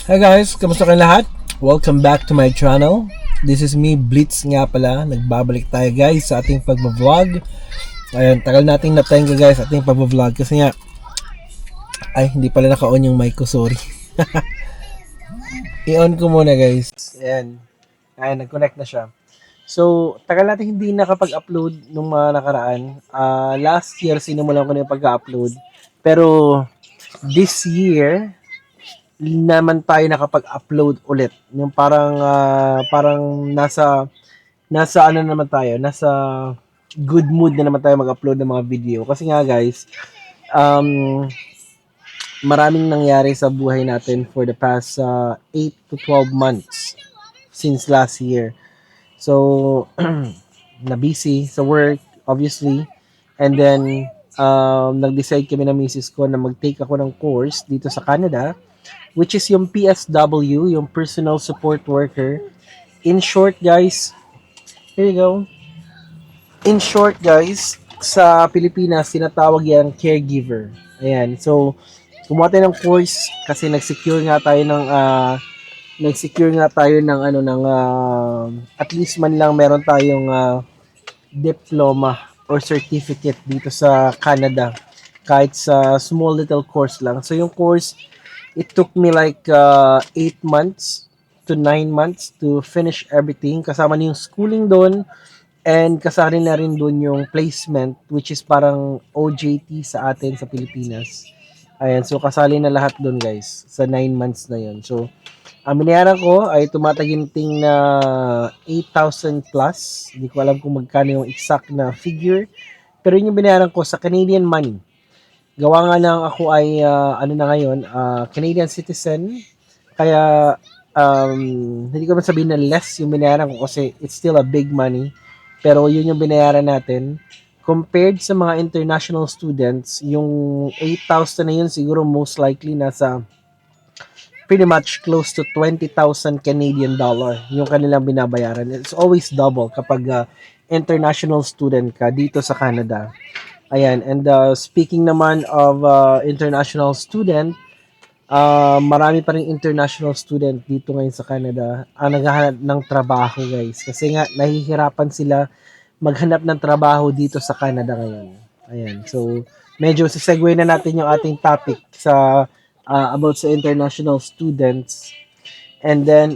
Hi guys, kamusta kayong lahat? Welcome back to my channel. This is me, Blitz nga pala. Nagbabalik tayo guys sa ating pag-vlog. Ayan, tagal nating natenga guys ating pag-vlog kasi nga ay hindi pala naka-on yung mic ko, sorry. I-on ko muna guys. Ayan, nag-connect na siya. So, tagal natin hindi nakapag-upload nung mga nakaraan. Last year sinimulan ko na yung pag-upload. Pero this year naman tayo nakapag-upload ulit. Yung parang nasa ano naman tayo, nasa good mood na naman tayo mag-upload ng mga video. Kasi nga guys, um, maraming nangyari sa buhay natin for the past 8 to 12 months since last year. So, na busy sa work, obviously. And then, nag-decide kami ng misis ko na mag-take ako ng course dito sa Canada, which is yung PSW, yung Personal Support Worker. In short, guys, here you go. In short, guys, sa Pilipinas, tinatawag yan caregiver. Ayan. So, kumuha tayo ng course kasi nag-secure nga tayo ng at least man lang meron tayong diploma or certificate dito sa Canada kahit sa small little course lang. So yung course, it took me like 8 months to 9 months to finish everything. Kasama na yung schooling doon and kasama na rin doon yung placement which is parang OJT sa atin sa Pilipinas. Ayan, so kasali na lahat doon guys sa 9 months na yun. So, ang binayaran ko ay tumataginting na 8,000 plus. Hindi ko alam kung magkano yung exact na figure. Pero yun yung binayaran ko sa Canadian money. Gawa nga ng ako ay ano na ngayon, Canadian citizen. Kaya hindi ko man sabihin na less yung binayaran ko kasi it's still a big money. Pero yun yung binayaran natin. Compared sa mga international students, yung 8,000 na yun siguro most likely nasa pretty much close to 20,000 Canadian dollar yung kanilang binabayaran. It's always double kapag international student ka dito sa Canada. Ayan, and speaking naman of international student, marami pa rin international student dito ngayon sa Canada ang naghahanap ng trabaho guys. Kasi nga, nahihirapan sila maghanap ng trabaho dito sa Canada ngayon. Ayan, so medyo sisegue na natin yung ating topic sa about sa international students. And then,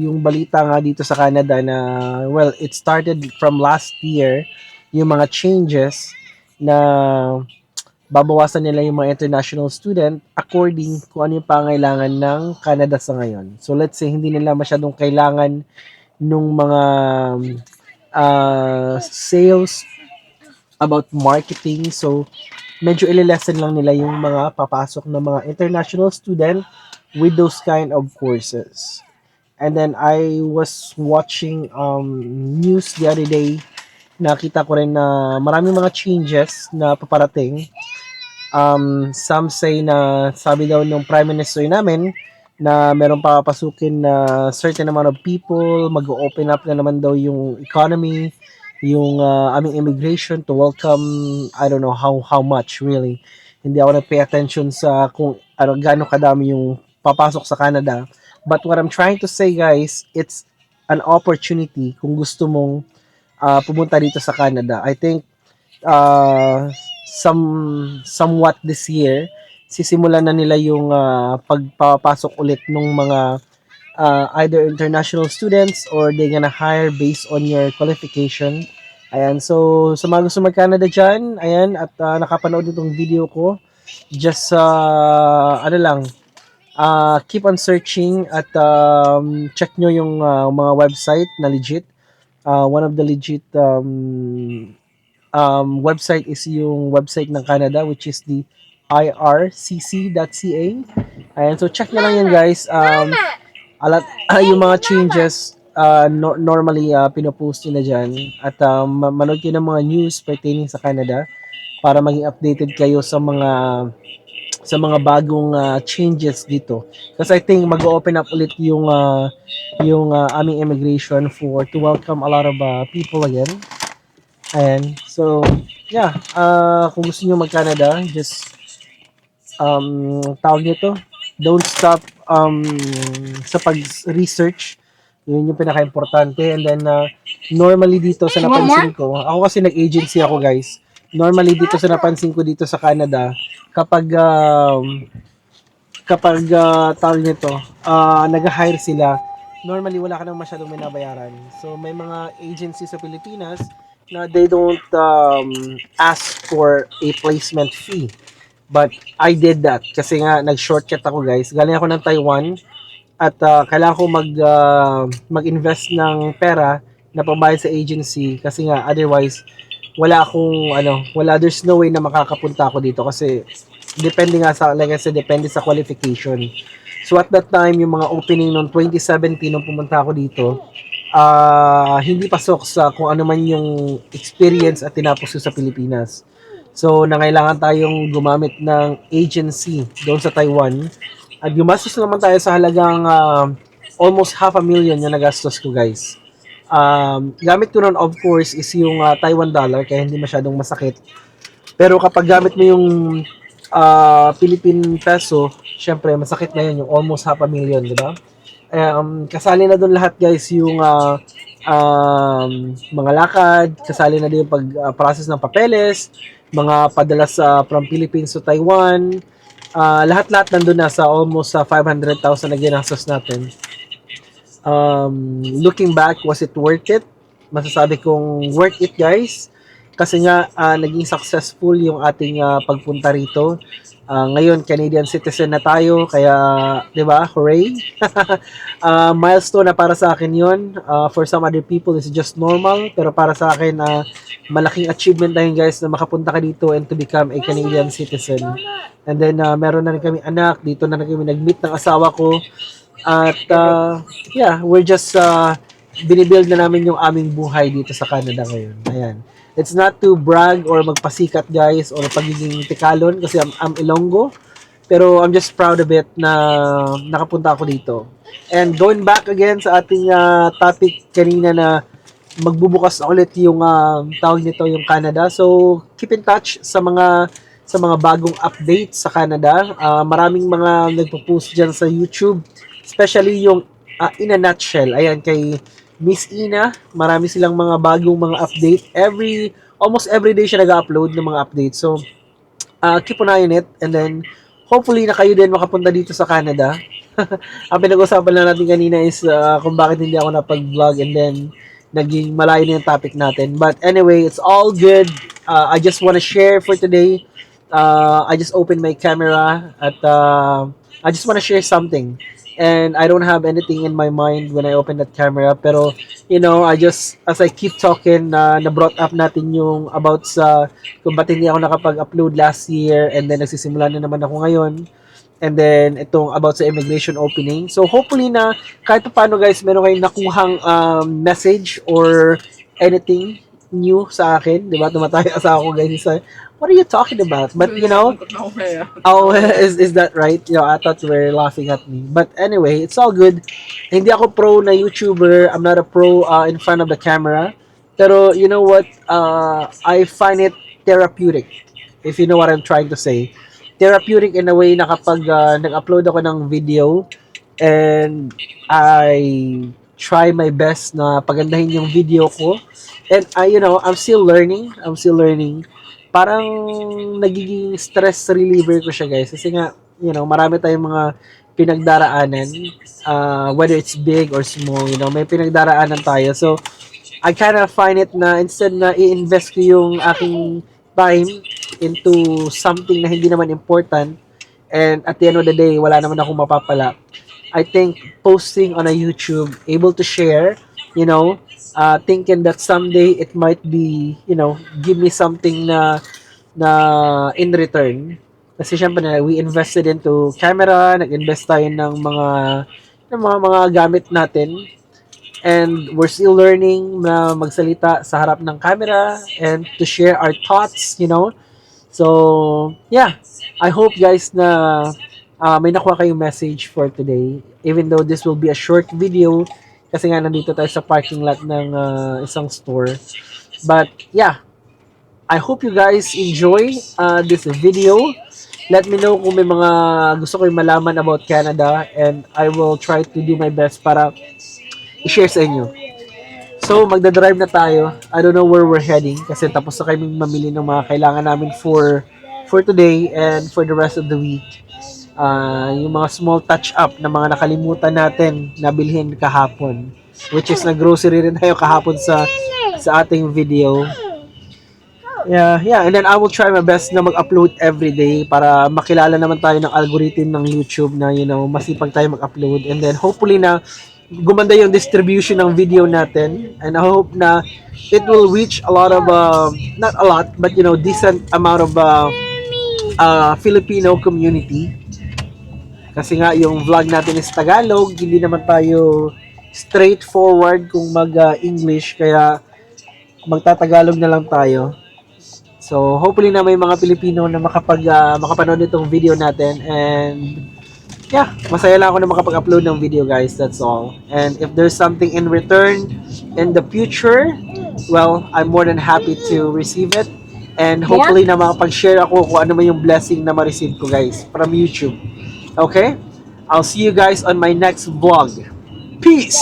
yung balita nga dito sa Canada na, well, it started from last year, yung mga changes na babawasan nila yung mga international student according kung ano yung pangailangan ng Canada sa ngayon. So, let's say, hindi nila masyadong kailangan nung mga sales about marketing. So, medyo ililesen lang nila yung mga papasok na mga international student with those kind of courses. And then I was watching news the other day. Nakita ko rin na maraming mga changes na paparating. Some say na sabi daw ng Prime Minister namin na meron papasukin na certain amount of people, mag-open up na naman daw yung economy, yung aming immigration to welcome, I don't know how much really. Hindi ako nag-pay attention sa kung ano gaano kadami yung papasok sa Canada. But what I'm trying to say guys, it's an opportunity kung gusto mong pumunta dito sa Canada. I think uh, somewhat this year sisimulan na nila yung pagpapasok ulit ng mga either international students or they gonna hire based on your qualification. Ayan, so sa mga gusto mag-Canada dyan, ayan, at nakapanood itong video ko, just ano lang, keep on searching at check nyo yung mga website na legit. One of the legit website is yung website ng Canada which is the ircc.ca. Ayan, so check na lang yan guys. Yung mga changes normally pinopost nila dyan at manood kayo ng mga news pertaining sa Canada para maging updated kayo sa mga bagong changes dito. Kasi I think mag-open up ulit yung aming immigration to welcome a lot of people again. Ayan. So, yeah. Kung gusto niyo mag-Canada, just tawag nito, don't stop sa pag-research. Yun yung pinaka-importante. And then, normally dito sa napansin ko, ako kasi nag-agency ako guys. Normally dito sa napansin ko dito sa Canada, kapag tawag nito, nag-hire sila, normally wala ka nang masyadong binabayaran. So may mga agencies sa Pilipinas na they don't ask for a placement fee. But I did that kasi nga nag-shortcut ako guys. Galing ako ng Taiwan at kailangan ko mag-invest ng pera na pambayad sa agency kasi nga otherwise there's no way na makakapunta ako dito kasi depende nga sa, like I said, depende sa qualification. So at that time, yung mga opening noong 2017 nung pumunta ako dito, hindi pasok sa kung ano man yung experience at tinapos ko sa Pilipinas. So nangailangan tayong gumamit ng agency doon sa Taiwan. At gumastos naman tayo sa halagang almost $500,000 yung nagastos ko guys. Gamit ko nun of course is yung Taiwan dollar kaya hindi masyadong masakit. Pero kapag gamit mo yung Philippine peso, syempre masakit na yun yung almost $500,000, di ba? Kasali na doon lahat guys yung mga lakad, kasali na din yung pag-process ng papeles, mga padala sa from Philippines to Taiwan, lahat-lahat nandun na sa almost 500,000 na ginastos natin. Looking back, was it worth it? Masasabi kong worth it guys. Kasi nga naging successful yung ating pagpunta rito. Ngayon Canadian citizen na tayo kaya 'di ba? Hooray. Milestone na para sa akin 'yon. For some other people it's just normal pero para sa akin malaking achievement na yun guys na makapunta ka dito and to become a Canadian citizen. And then meron na rin kami anak, dito na rin kami nag-meet ng asawa ko. At yeah, we're just binibuild na namin yung aming buhay dito sa Canada ngayon. Ayan. It's not to brag or magpasikat guys or pagiging tikalon kasi I'm Ilonggo. Pero I'm just proud of it na nakapunta ako dito. And going back again sa ating topic kanina na magbubukas na ulit yung tawag nito yung Canada. So keep in touch sa mga bagong updates sa Canada. Maraming mga nagpo-post diyan sa YouTube, especially yung in a nutshell. Ayan kay Miss Ina, marami silang mga bagong mga update. Almost every day siya nag-upload ng mga updates. So, keep an eye on it. And then, hopefully na kayo din makapunta dito sa Canada. Ang pinag-usapan lang natin kanina is kung bakit hindi ako napag-vlog and then naging malayo na yung topic natin. But anyway, it's all good. I just want to share for today. I just opened my camera at I just want to share something. And I don't have anything in my mind when I open that camera. Pero, as I keep talking, na-brought up natin yung about sa kung ba't hindi ako nakapag-upload last year and then nagsisimula na naman ako ngayon. And then, itong about sa immigration opening. So, hopefully na kahit paano guys, meron kayong nakuhang message or anything new sa akin. Diba? Tumatay asawa ko guys. What are you talking about? But, oh, is that right? I thought you were laughing at me. But anyway, it's all good. Hindi ako pro na YouTuber. I'm not a pro in front of the camera. Pero, you know what? I find it therapeutic. If you know what I'm trying to say. Therapeutic in a way na kapag nag-upload ako ng video and I try my best na pagandahin yung video ko. And, I'm still learning. Parang nagiging stress reliever ko siya guys kasi nga marami tayong mga pinagdaraanan whether it's big or small may pinagdaraanan tayo so I kind of find it na instead na i-invest ko yung aking time into something na hindi naman important and at the end of the day wala naman akong mapapala. I think posting on a YouTube, able to share, thinking that someday it might be, give me something na in return. Kasi syempre we invested into camera, nag-invest tayo ng mga gamit natin. And we're still learning na magsalita sa harap ng camera and to share our thoughts, So, yeah. I hope guys na may nakuha kayong message for today. Even though this will be a short video kasi nga nandito tayo sa parking lot ng isang store. But yeah, I hope you guys enjoy this video. Let me know kung may mga gusto ko yung malaman about Canada, and I will try to do my best para i-share sa inyo. So, magdadrive na tayo. I don't know where we're heading kasi tapos na kaming mamili ng mga kailangan namin for today and for the rest of the week. Yung mga small touch-up na mga nakalimutan natin na bilhin kahapon. Which is nag-grocery rin tayo kahapon sa ating video. Yeah, and then I will try my best na mag-upload every day para makilala naman tayo ng algorithm ng YouTube na, masipag tayo mag-upload. And then hopefully na gumanda yung distribution ng video natin, and I hope na it will reach a lot of not a lot but decent amount of Filipino community, kasi nga yung vlog natin is Tagalog, hindi naman tayo straightforward kung mag-English, kaya magtatagalog na lang tayo. So hopefully na may mga Pilipino na makapanood nitong video natin, and yeah, masaya lang ako na makapag-upload ng video, guys. That's all. And if there's something in return in the future, well, I'm more than happy to receive it. And hopefully na makapag-share ako kung ano man yung blessing na ma-receive ko, guys, from YouTube. Okay? I'll see you guys on my next vlog. Peace!